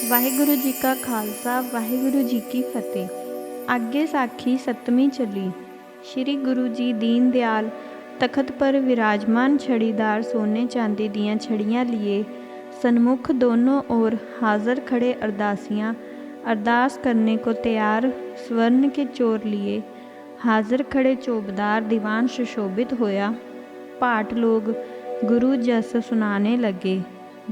ਵਾਹਿਗੁਰੂ ਜੀ ਕਾ ਖਾਲਸਾ ਵਾਹਿਗੁਰੂ ਜੀ ਕੀ ਫਤਿਹ। ਅੱਗੇ ਸਾਖੀ ਸੱਤਵੀਂ ਚੱਲੀ। ਸ਼੍ਰੀ ਗੁਰੂ ਜੀ ਦੀਨ ਦਿਆਲ तख्त पर विराजमान छड़ीदार सोने चांदी दियाँ छड़ियाँ लिए सन्मुख दोनों ओर हाजिर खड़े अरदासियाँ अरदास करने को तैयार स्वर्ण के चोर लिए हाजिर खड़े चौबदार दीवान सुशोभित होया। पाठ लोग गुरु जस सुनाने लगे।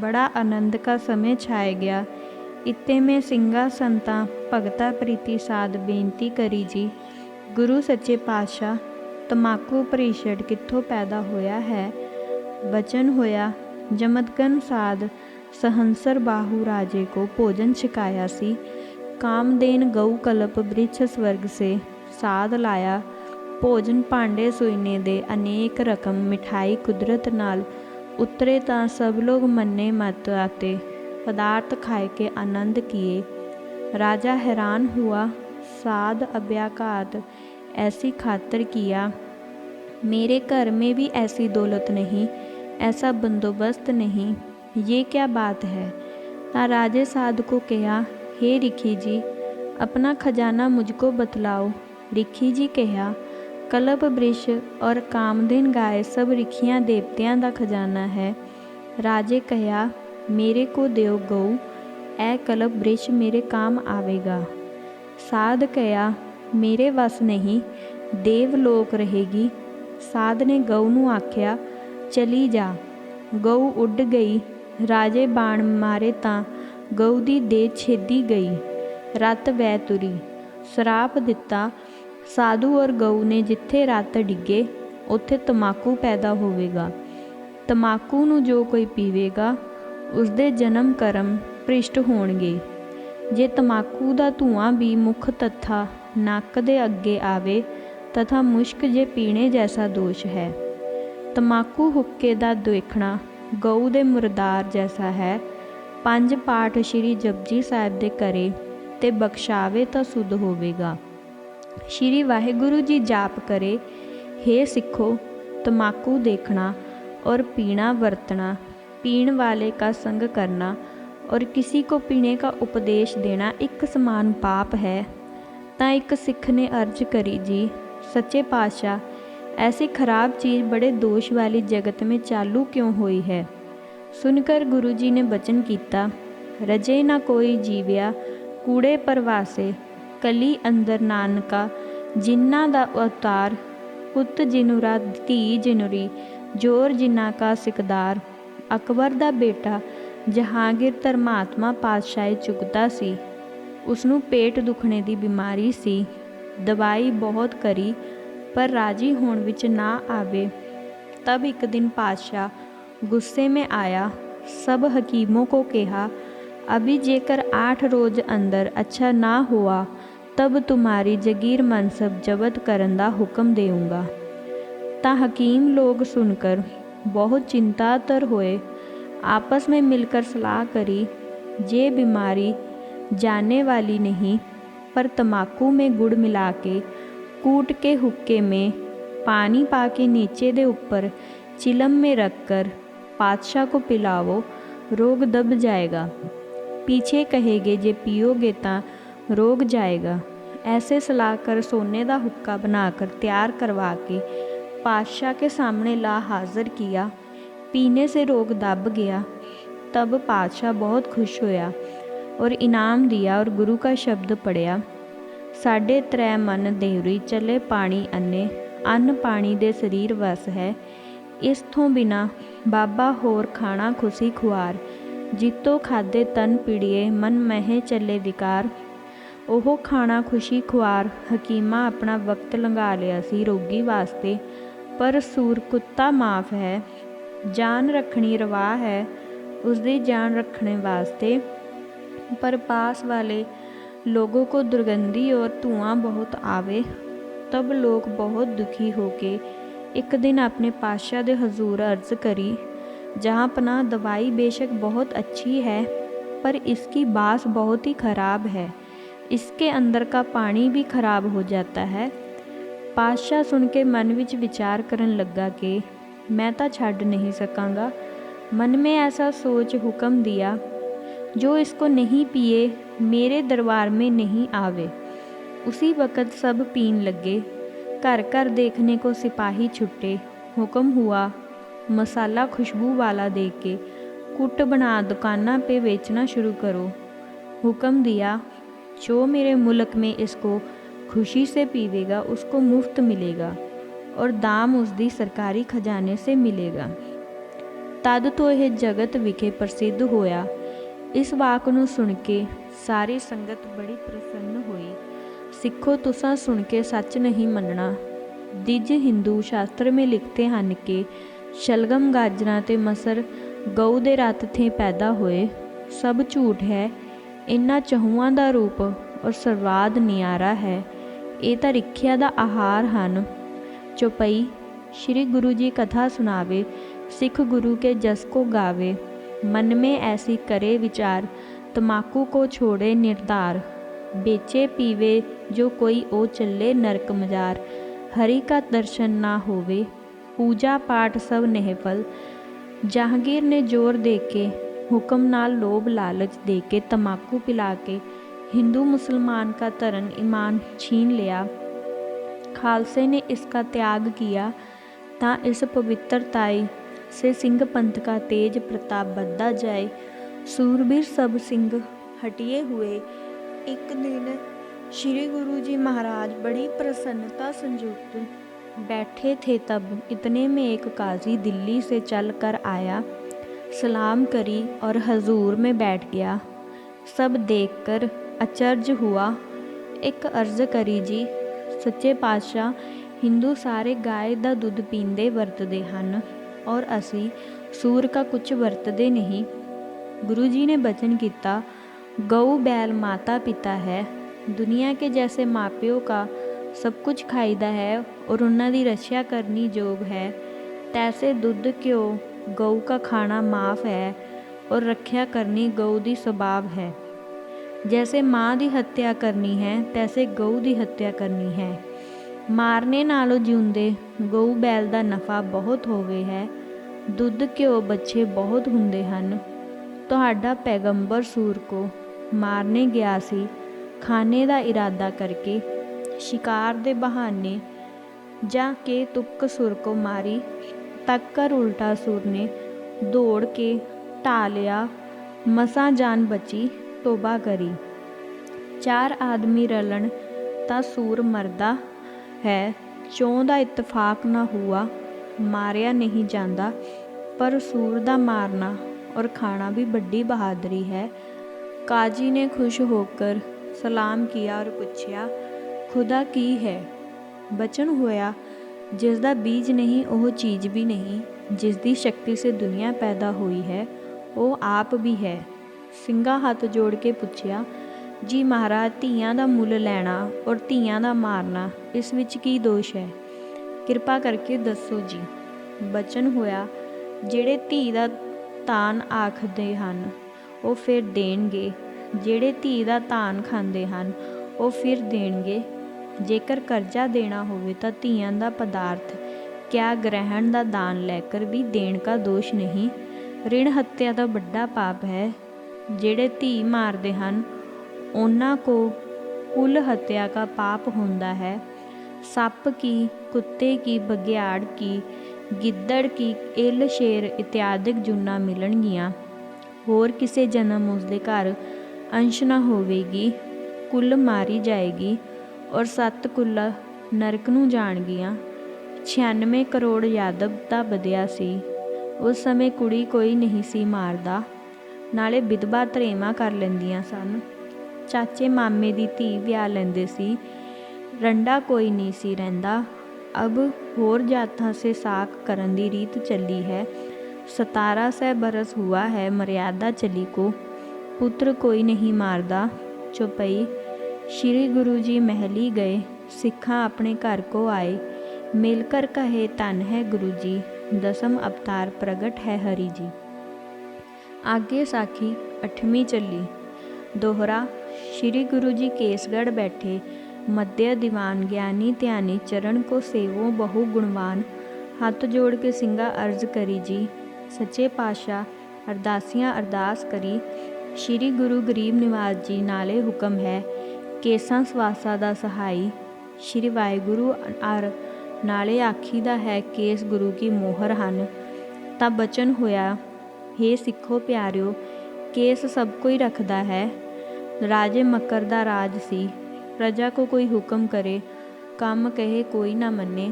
बड़ा आनंद का समय छाए गया। इत्ते में सिंगा संतां भगता प्रीति साध बेनती करी जी, गुरु सच्चे पातशाह तमाकू परिषद कित्थों पैदा होया है। वचन होया जमदगन साध सहंसर बाहु राजे को भोजन छिकाया सी। कामदेन गऊ कल्प वृक्ष स्वर्ग से साध लाया। भोजन भांडे सुईने दे अनेक रकम मिठाई कुदरत नाल उतरे तां सब लोग मन्ने मत आते पदार्थ खाए के आनंद किए। राजा हैरान हुआ। साध अभ्याघात ऐसी खातर किया। मेरे घर में भी ऐसी दौलत नहीं, ऐसा बंदोबस्त नहीं, ये क्या बात है। ता राजे साध को कहा, हे रिखी जी अपना खजाना मुझको बतलाओ। रिखी जी कहा, कल्प वृक्ष और कामदेन गाय सब रिखियाँ देवतियाँ दा खजाना है। राजे कहा, मेरे को देव गऊ, ऐ कल्प वृक्ष मेरे काम आवेगा। साध कहा, मेरे वस नहीं, देवलोक रहेगी। साध ने गऊ नूं आख्या, चली जा। गऊ उड़ गई। राजे बाण मारे तां गऊ दी देह छेदी गई। रत वै तुरी। सराप दिता, साधु और गऊ ने जिथे रत डिगे उत्थे तमाकू पैदा होवेगा। तमाकू नूं जो कोई पीवेगा उसदे जन्म कर्म भ्रिष्ट होणगे। जे तमाकू दा धुआं भी मुख तथा नक दे अगे आवे तथा मुश्क जे पीने जैसा दोष है। तमाकू हुक्के दा देखना गऊ दे मुरदार जैसा है। 5 पाठ श्री जपजी साहिब दे करे ते बख्शावे तो सुध होवेगा। श्री वाहिगुरु जी जाप करे। हे सिखो, तमाकू देखना और पीना वर्तना, पीण वाले का संग करना और किसी को पीने का उपदेश देना एक समान पाप है। ता एक सिख ने अर्ज करी, जी सच्चे पातशाह ऐसी खराब चीज़ बड़े दोष वाली जगत में चालू क्यों हुई है। सुनकर गुरु जी ने वचन किया, रजे ना कोई जीव्या कूड़े परवासे, कली अंदर नानका जिन्ना दा अवतार, पुत जिनुरा धी जिनुरी, जोर जिन्ना का सिकदार। अकबर दा बेटा जहांगीर धर्मात्मा पातशाही चुकता सी। उसनूं पेट दुखने की बीमारी सी। दवाई बहुत करी पर राजी होण विच ना आवे। तब एक दिन पातशाह गुस्से में आया। सब हकीमों को कहा, अभी जेकर 8 रोज अंदर अच्छा ना हुआ तब तुम्हारी जगीर मनसब जब्त करन दा हुक्म देऊँगा। ता हकीम लोग सुनकर बहुत चिंतातर होए। आपस में मिलकर सलाह करी, जे बीमारी जाने वाली नहीं पर तमाकू में गुड़ मिला के कूट के हुक्के में पानी पाके नीचे दे ऊपर चिलम में रख कर पातशाह को पिलावो, रोग दब जाएगा। पीछे कहेगे जे पियोगे ता रोग जाएगा। ऐसे सलाह कर सोने का हुक्का बनाकर तैयार करवा के पातशाह के सामने ला हाजिर किया। पीने से रोग दब गया। तब पातशाह बहुत खुश होया और इनाम दिया और गुरु का शब्द पढ़िया, 3.5 मन देवरी चले पानी अन्ने, अन्न पानी दे शरीर वस है। इस थों बिना बाबा होर खाना खुशी खुआर, जितो खादे तन पीड़िए मन महे चले विकार। ओह खाना खुशी खुआर हकीमा अपना वक्त लंघा लिया सी रोगी वास्ते, पर सूर कुत्ता माफ़ है। जान रखनी रवा है उसकी जान रखने वास्ते, पर पास वाले लोगों को दुर्गंधी और धुआं बहुत आवे। तब लोग बहुत दुखी होके एक दिन अपने पातशाह दे हजूर अर्ज करी, जहाँ पना दवाई बेशक बहुत अच्छी है पर इसकी बास बहुत ही खराब है, इसके अंदर का पानी भी खराब हो जाता है। पातशाह सुन के मन विच विचार करन लगा कि मैं तो छड्ड नहीं सकांगा। मन में ऐसा सोच हुक्म दिया, जो इसको नहीं पिए मेरे दरबार में नहीं आवे। उसी वक़्त सब पीन लगे। घर घर देखने को सिपाही छुट्टे। हुक्म हुआ मसाला खुशबू वाला दे के कुट बना दुकाना पे बेचना शुरू करो। हुक्म दिया जो मेरे मुल्क में इसको खुशी से पीवेगा उसको मुफ्त मिलेगा और दाम उसकी सरकारी खजाने से मिलेगा। तद तो यह जगत विखे प्रसिद्ध होया। इस वाक नूं सुन के सारी संगत बड़ी प्रसन्न हुई। सिखो तुसां सुन के सच नहीं मनना। दिज हिंदू शास्त्र में लिखते हैं कि शलगम गाजरा ते मसर गऊ दे रत थे पैदा होए। सब झूठ है। इन्हां चहूआं दा रूप और सर्वाद नियारा है। ये तां रिख्या दा आहार हन। चौपाई श्री गुरु जी कथा सुनावे, सिख गुरु के जस को गावे। मन में ऐसी करे विचार, तमाकू को छोड़े निर्धार। बेचे पीवे जो कोई ओ चले नरक मजार। हरि का दर्शन ना होवे, पूजा पाठ सब निहफल। जहांगीर ने जोर दे के हुक्म नाल लोभ लालच दे के तमाकू पिला के हिंदू मुसलमान का धर्म ईमान छीन लिया। खालसे ने इसका त्याग किया ता इस पवित्रताई से सिंह पंथ का तेज प्रताप बढ़ता जाए। सूरबीर सब सिंह हटिए हुए। एक दिन श्री गुरु जी महाराज बड़ी प्रसन्नता संयुक्त बैठे थे। तब इतने में एक काजी दिल्ली से चल कर आया, सलाम करी और हजूर में बैठ गया। सब देखकर अचरज हुआ। एक अर्ज करी जी, सच्चे पातशाह हिंदू सारे गाय का दुध पींदे वरतते हैं और असी सूर का कुछ वरतते नहीं। गुरु जी ने वचन किया, गऊ बैल माता पिता है। दुनिया के जैसे मापियों का सब कुछ खाईदा है और उन्हां दी रक्षा करनी जोग है, तैसे दुध घ्यो गऊ का खाना माफ़ है और रक्षा करनी गऊ दी स्वभाव है। जैसे माँ दी हत्या करनी है तैसे गऊ दी हत्या करनी है। मारने नालों जिउंदे गऊ बैल दा नफ़ा बहुत होवे है। दुध घ्यो बच्चे बहुत हुंदे हन। तुहाडा पैगंबर सूर को मारने गया सी खाने दा इरादा करके। शिकार दे बहाने जाके तुक सुर को मारी। तक कर उल्टा सुर ने दौड़ के ढा लिया। मसां जान बची, तोबा करी। 4 आदमी रलन ता सूर मरदा है। चौं दा इतफाक ना हुआ, मारिया नहीं जाता। पर सूर दा मारना और खाना भी बड़ी बहादुरी है। काजी ने खुश होकर सलाम किया और पूछा, खुदा की है? बचन होया, जिसका बीज नहीं वह चीज़ भी नहीं। जिसकी शक्ति से दुनिया पैदा हुई है वो आप भी है। ਸਿੰਘਾ हथ जोड़ के पूछया, जी महाराज ਧੀਆਂ ਦਾ ਮੁੱਲ ਲੈਣਾ और ਧੀਆਂ ਦਾ ਮਾਰਨਾ इस विच की दोष है? किरपा करके दसो जी। बचन होया, ਜਿਹੜੇ ਧੀ ਦਾ ਤਾਨ ਆਖਦੇ ਹਨ ਉਹ ਫਿਰ ਦੇਣਗੇ, ਜਿਹੜੇ ਧੀ ਦਾ ਤਾਨ ਖਾਂਦੇ ਹਨ ਉਹ ਫਿਰ ਦੇਣਗੇ। ਜੇਕਰ ਕਰਜ਼ਾ देना होवे तो ਧੀਆਂ ਦਾ पदार्थ क्या ग्रहण का दान लैकर भी देण का दोष नहीं। ऋण हत्या का बड़ा पाप है। ਜਿਹੜੇ ਧੀ मारते हैं उन्हां को कुल हत्या का पाप होता है। सप की, कुत्ते की, बघियाड़ की, गिद्दड़ की, इल शेर इत्यादिक जुन्ना मिलणगियां। होर किसी जन्म उसके घर अंश न होवेगी। कुल मारी जाएगी और 7 कुल नरक नूं जाणगियां। 96 करोड़ यादव दा बधिया सी। उस समय कुड़ी कोई नहीं सी मारदा, नाले विधवा धरेवां कर लैंदियां सन। चाचे मामे दी धी विआह लैंदे सी। रंडा कोई नहीं सी रहिंदा। अब होर जातां से साक करन दी रीत चली है। 1700 बरस हुआ है मर्यादा चली को। पुत्र कोई नहीं मारदा। चौपाई श्री गुरु जी महली गए, सिखा अपने घर को आए। मिलकर कहे धन है गुरु जी, 10वें अवतार प्रगट है हरि जी। आगे साखी 8वीं चली। दोहरा श्री गुरु जी केसगढ़ बैठे, मध्य दीवान ज्ञानी ध्यानी चरण को सेवो बहु गुणवान। हथ जोड़ के सिंगा अर्ज करी जी, सच्चे पातशाह अरदासियाँ अरदास करी। ਸ਼੍ਰੀ ਗੁਰੂ ਗਰੀਬ ਨਿਵਾਸ ਜੀ ਨਾਲੇ ਹੁਕਮ ਹੈ, ਕੇਸਾਂ ਸਵਾਸਾਂ ਦਾ ਸਹਾਈ। ਸ਼੍ਰੀ ਵਾਹਿਗੁਰੂ ਅਰ ਨਾਲੇ ਆਖੀਦਾ ਹੈ, ਕੇਸ ਗੁਰੂ ਕੀ ਮੋਹਰ ਹਨ। ਤਾਂ ਬਚਨ ਹੋਇਆ, ਹੇ ਸਿੱਖੋ ਪਿਆਰਿਓ, ਕੇਸ ਸਭ ਕੋਈ ਰੱਖਦਾ ਹੈ। ਰਾਜੇ ਮਕਰ ਦਾ ਰਾਜ ਸੀ। प्रजा को कोई हुक्म करे, काम कहे कोई ना मने।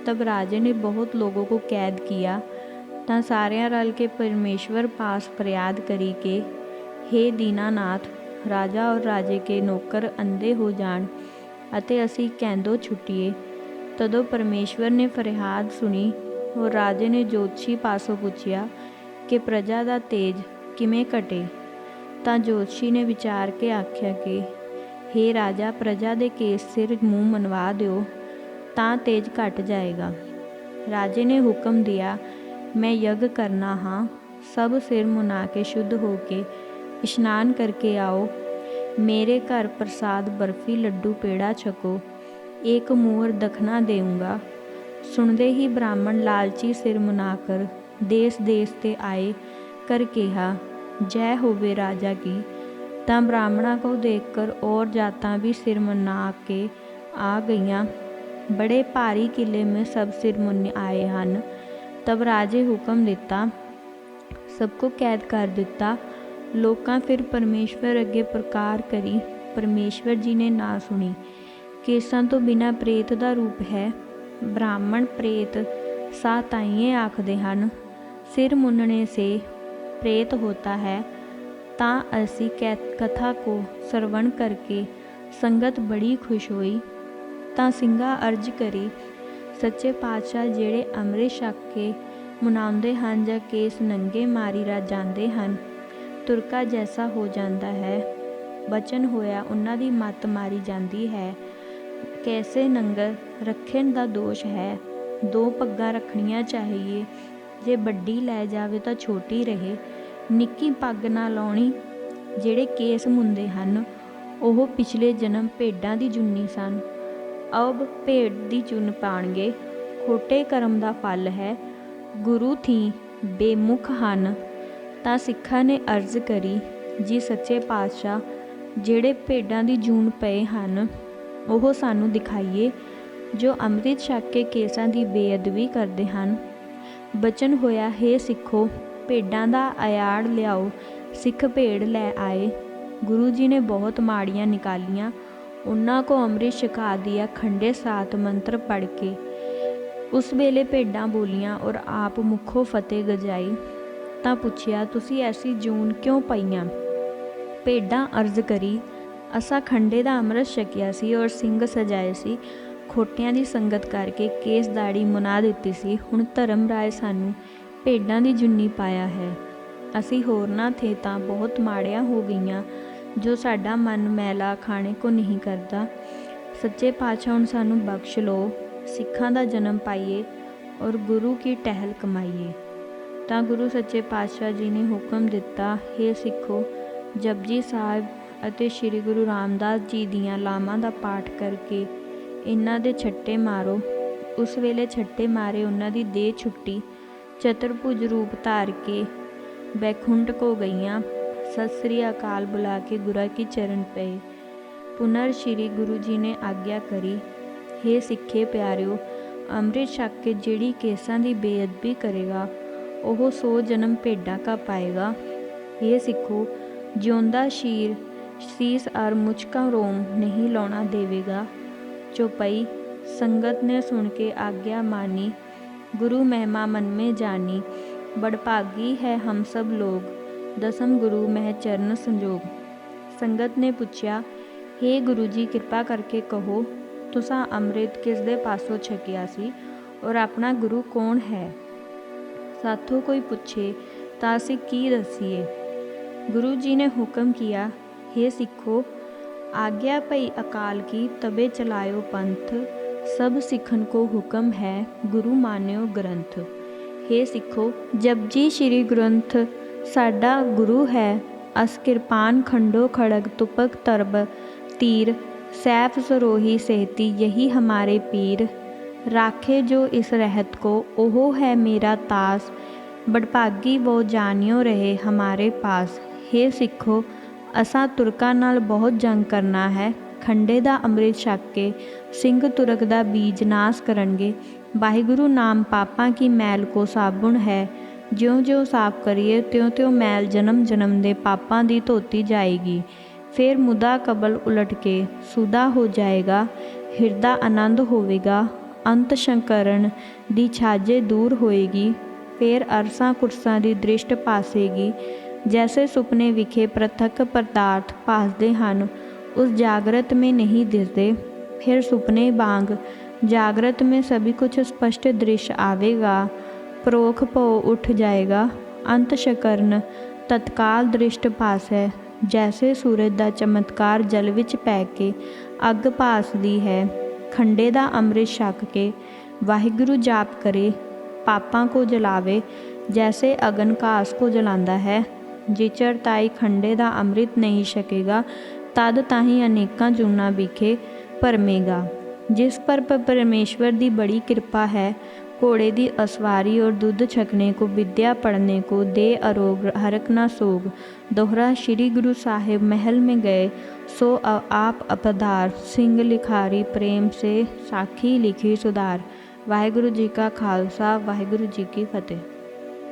तब राजे ने बहुत लोगों को कैद किया। ਤਾਂ ਸਾਰਿਆਂ ਰਲ ਕੇ परमेश्वर पास फरियाद करी के, हे दीनानाथ, राजा और राजे के नौकर अंधे हो जाण ਅਤੇ ਅਸੀਂ ਕੈਦੋਂ ਛੁੱਟੀਏ। ਤਦੋਂ ਪਰਮੇਸ਼ਵਰ ਨੇ ਫਰਿਆਦ ਸੁਣੀ ਔਰ ਰਾਜੇ ਨੇ ਜੋਤਸ਼ੀ ਪਾਸੋਂ ਪੁੱਛਿਆ ਕਿ ਪ੍ਰਜਾ ਦਾ ਤੇਜ ਕਿਵੇਂ ਘਟੇ। ਤਾਂ ਜੋਤਸ਼ੀ ਨੇ ਵਿਚਾਰ ਕੇ ਆਖਿਆ ਕਿ हे ਰਾਜਾ, ਪ੍ਰਜਾ ਦੇ ਕੇਸ ਸਿਰ ਮੂੰਹ ਮਨਵਾ ਦਿਓ ਤਾਂ ਤੇਜ ਘਟ ਜਾਏਗਾ। ਰਾਜੇ ਨੇ ਹੁਕਮ ਦਿਆ, ਮੈਂ ਯੱਗ ਕਰਨਾ ਹਾਂ, ਸਭ ਸਿਰ ਮੁਨਾ ਕੇ ਸ਼ੁੱਧ ਹੋ ਕੇ ਇਸ਼ਨਾਨ ਕਰਕੇ ਆਓ। मेरे घर प्रसाद बर्फी लड्डू पेड़ा छको, एक मोहर दखना देऊँगा। सुनते ही ब्राह्मण लालची सिर मुनाकर देश देश ते आए कर कहा, जय होवे राजा की। तां ब्राह्मणा को देखकर और जातां भी सिर मुना के आ गईयां। बड़े भारी किले में सब सिर मुन आए हन। तब राजे हुक्म दिता, सबको कैद कर दिता। लोकां फिर परमेश्वर अगे प्रकार करी, परमेश्वर जी ने ना सुनी। केसां तो बिना प्रेत दा रूप है। ब्राह्मण प्रेत सा ताइए आखदे हन, सिर मुनने से प्रेत होता है। तां असी कथा को श्रवण करके संगत बड़ी खुश हुई। तां ਸਿੰਘਾ अर्ज करी, सच्चे पातशाह ਜਿਹੜੇ ਅੰਮ੍ਰਿਤ ਛਕ ਕੇ ਮਨਾਉਂਦੇ ਹਨ ਜਾਂ ਕੇਸ ਨੰਗੇ ਮਾਰੀ ਰਾ ਜਾਂਦੇ ਹਨ, ਤੁਰਕਾ ਜੈਸਾ ਹੋ ਜਾਂਦਾ ਹੈ। ਬਚਨ ਹੋਇਆ, ਉਹਨਾਂ ਦੀ ਮੱਤ ਮਾਰੀ ਜਾਂਦੀ ਹੈ। ਕੈਸੇ ਨੰਗਰ ਰੱਖਣ ਦਾ ਦੋਸ਼ ਹੈ। 2 ਪੱਗਾਂ ਰੱਖਣੀਆਂ ਚਾਹੀਏ, ਜੇ ਵੱਡੀ ਲੈ ਜਾਵੇ ਤਾਂ ਛੋਟੀ ਰਹੇ। ਨਿੱਕੀ ਪੱਗ ਨਾ ਲਾਉਣੀ। ਜਿਹੜੇ ਕੇਸ ਮੁੰਦੇ ਹਨ ਉਹ ਪਿਛਲੇ ਜਨਮ ਭੇਡਾਂ ਦੀ ਜੁੰਨੀ ਸਨ, ਅਬ ਭੇਡ ਦੀ ਚੁੰਨ ਪਾਣਗੇ। ਖੋਟੇ ਕਰਮ ਦਾ ਫਲ ਹੈ। ਗੁਰੂ ਥੀ ਬੇਮੁਖ ਹਨ। ਤਾਂ ਸਿੱਖਾਂ ਨੇ ਅਰਜ਼ ਕਰੀ, ਜੀ ਸੱਚੇ ਪਾਤਸ਼ਾਹ, ਜਿਹੜੇ ਭੇਡਾਂ ਦੀ ਜੂਨ ਪਏ ਹਨ ਉਹ ਸਾਨੂੰ ਦਿਖਾਈਏ, ਜੋ ਅੰਮ੍ਰਿਤ ਛਕ ਕੇ ਕੇਸਾਂ ਦੀ ਬੇਅਦਬੀ ਕਰਦੇ ਹਨ। ਬਚਨ ਹੋਇਆ, ਹੇ ਸਿੱਖੋ, ਭੇਡਾਂ ਦਾ ਅਯਾੜ ਲਿਆਓ। ਸਿੱਖ ਭੇਡ ਲੈ ਆਏ। ਗੁਰੂ ਜੀ ਨੇ ਬਹੁਤ ਮਾੜੀਆਂ ਨਿਕਾਲੀਆਂ। ਉਹਨਾਂ ਕੋ ਅੰਮ੍ਰਿਤ ਛਕਾ ਦਿਆ ਖੰਡੇ 7 ਮੰਤਰ ਪੜ੍ਹ ਕੇ। ਉਸ ਵੇਲੇ ਭੇਡਾਂ ਬੋਲੀਆਂ ਔਰ ਆਪ ਮੁੱਖੋਂ ਫਤਿਹ ਗਜਾਈ। ਤਾਂ ਪੁੱਛਿਆ, ਤੁਸੀਂ ਐਸੀ ਜੂਨ ਕਿਉਂ ਪਈਆਂ? ਭੇਡਾਂ ਅਰਜ਼ ਕਰੀ, ਅਸਾਂ ਖੰਡੇ ਦਾ ਅੰਮ੍ਰਿਤ ਛਕਿਆ ਸੀ ਔਰ ਸਿੰਘ ਸਜਾਏ ਸੀ। ਖੋਟਿਆਂ ਦੀ ਸੰਗਤ ਕਰਕੇ ਕੇਸ ਦਾੜੀ ਮੁਨਾ ਦਿੱਤੀ ਸੀ। ਹੁਣ ਧਰਮ ਰਾਏ ਸਾਨੂੰ ਭੇਡਾਂ ਦੀ ਜੁੰਨੀ ਪਾਇਆ ਹੈ। ਅਸੀਂ ਹੋਰਨਾਂ ਥੇ ਤਾਂ ਬਹੁਤ ਮਾੜੀਆਂ ਹੋ ਗਈਆਂ, ਜੋ ਸਾਡਾ ਮਨ ਮੈਲਾ ਖਾਣੇ ਕੋ ਨਹੀਂ ਕਰਦਾ। ਸੱਚੇ ਪਾਤਸ਼ਾਹ ਹੁਣ ਸਾਨੂੰ ਬਖਸ਼ ਲਓ। ਸਿੱਖਾਂ ਦਾ ਜਨਮ ਪਾਈਏ ਔਰ ਗੁਰੂ ਕੀ ਟਹਿਲ ਕਮਾਈਏ। ਤਾਂ ਗੁਰੂ ਸੱਚੇ ਪਾਤਸ਼ਾਹ ਜੀ ਨੇ ਹੁਕਮ ਦਿੱਤਾ, ਹੇ ਸਿੱਖੋ, ਜਪਜੀ ਸਾਹਿਬ ਅਤੇ ਸ਼੍ਰੀ ਗੁਰੂ ਰਾਮਦਾਸ ਜੀ ਦੀਆਂ ਲਾਵਾਂ ਦਾ ਪਾਠ ਕਰਕੇ ਇਹਨਾਂ ਦੇ ਛੱਟੇ ਮਾਰੋ। ਉਸ ਵੇਲੇ ਛੱਟੇ ਮਾਰੇ ਉਹਨਾਂ ਦੀ ਦੇਹ ਛੁੱਟੀ। ਚਤੁਰਭੁਜ ਰੂਪ ਧਾਰ ਕੇ ਬੈਕੁੰਠ ਕੋ ਗਈਆਂ। ਸਤਿ ਸ੍ਰੀ ਅਕਾਲ ਬੁਲਾ ਕੇ ਗੁਰਾਂ ਕੀ ਚਰਨ ਪਏ। ਪੁਨਰ ਸ਼੍ਰੀ ਗੁਰੂ ਜੀ ਨੇ ਆਗਿਆ ਕਰੀ, ਹੇ ਸਿੱਖੇ ਪਿਆਰਿਓ, ਅੰਮ੍ਰਿਤ ਛਕ ਕੇ ਜਿਹੜੀ ਕੇਸਾਂ ਦੀ ਬੇਅਦਬੀ ਕਰੇਗਾ ਉਹ 100 ਜਨਮ ਭੇਡਾਂ ਕਾ ਪਾਏਗਾ। ਇਹ ਸਿੱਖੋ, ਜਿਉਂਦਾ ਸ਼ੀਰ ਸੀਸ ਅਰ ਮੁਝ ਕਾ ਰੋਮ ਨਹੀਂ ਲਾਉਣਾ ਦੇਵੇਗਾ। ਚੌਪਈ। ਸੰਗਤ ਨੇ ਸੁਣ ਕੇ ਆਗਿਆ ਮਾਨੀ, ਗੁਰੂ ਮਹਿਮਾ ਮਨ में जानी। बड़भागी है हम सब लोग, दसम गुरु मह चरण संजोग। संगत ने पुछया, हे गुरु जी, कृपा करके कहो, तुसां ਅੰਮ੍ਰਿਤ किस दे पासों छकिया सी और अपना गुरु कौन है? साथों कोई पूछे ਤਾਂ ਅਸੀਂ ਕੀ दसीए? गुरु जी ने हुक्म किया, हे सिखो, आज्ञा पई अकाल की, तबे चलायो पंथ। सब सिखन को हुक्म है, गुरु मान्यो ग्रंथ। हे सिखो, जपजी श्री ग्रंथ साडा गुरु है। अस किरपान खंडो खड़ग तुपक तरब तीर, सैफ सरोही सेहती यही हमारे पीर। राखे जो इस रहत को, ओहो है मेरा तास। बड़भागी वो जानियो रहे हमारे पास। हे सिखो, असां तुरकां नाल बहुत जंग करना है। खंडे दा ਅੰਮ੍ਰਿਤ ਛਕ ਕੇ ਸਿੰਘ ਤੁਰਕ ਦਾ ਬੀਜ ਨਾਸ ਕਰਨਗੇ। ਵਾਹਿਗੁਰੂ ਨਾਮ ਪਾਪਾਂ ਕੀ ਮੈਲ ਕੋ ਸਾਬੁਣ ਹੈ। ਜਿਉਂ-ਜਿਉਂ ਸਾਫ਼ ਕਰੀਏ ਤਿਉਂ-ਤਿਉਂ ਮੈਲ ਜਨਮ ਦੇ ਪਾਪਾਂ ਦੀ ਧੋਤੀ ਜਾਏਗੀ। ਫਿਰ ਮੁਦਾ ਕਬਲ ਉਲਟ ਕੇ ਸੁਦਾ ਹੋ ਜਾਏਗਾ। ਹਿਰਦਾ ਆਨੰਦ ਹੋਵੇਗਾ। ਅੰਤ ਸ਼ੰਕਰਨ ਦੀ ਛਾਜੇ ਦੂਰ ਹੋਏਗੀ। ਫਿਰ ਅਰਸਾਂ ਕੁਰਸਾਂ ਦੀ ਦ੍ਰਿਸ਼ਟ ਭਾਸੇਗੀ। जैसे सुपने विखे पृथक पदार्थ भासते हैं, उस जागृत में नहीं दिसते, फिर सुपने वांग जागृत में सभी कुछ स्पष्ट दृश्य आवेगा। परोख भो उठ जाएगा। अंत शकਰਨ तत्काल दृष्ट भास है। जैसे सूरज का चमत्कार जल विच पै के अग भासदी है। खंडे का ਅੰਮ੍ਰਿਤ छक के वाहिगुरु जाप करे, पापां को जलावे। जैसे अगन घास को जलाता है। जिचर ताई खंडे ਦਾ ਅੰਮ੍ਰਿਤ नहीं छकेगा, तद ताही अनेकां जूना विखे भरमेगा। जिस पर परमेश्वर की बड़ी कृपा है, घोड़े की असवारी और दूध छकने को, विद्या पढ़ने को, दे अरोग हरक न सोग। दोहरा श्री गुरु साहिब महल में गए, सो आप अपधार। सिंह लिखारी प्रेम से साखी लिखी सुधार। वाहिगुरु जी का खालसा, वाहिगुरु जी की फतेह।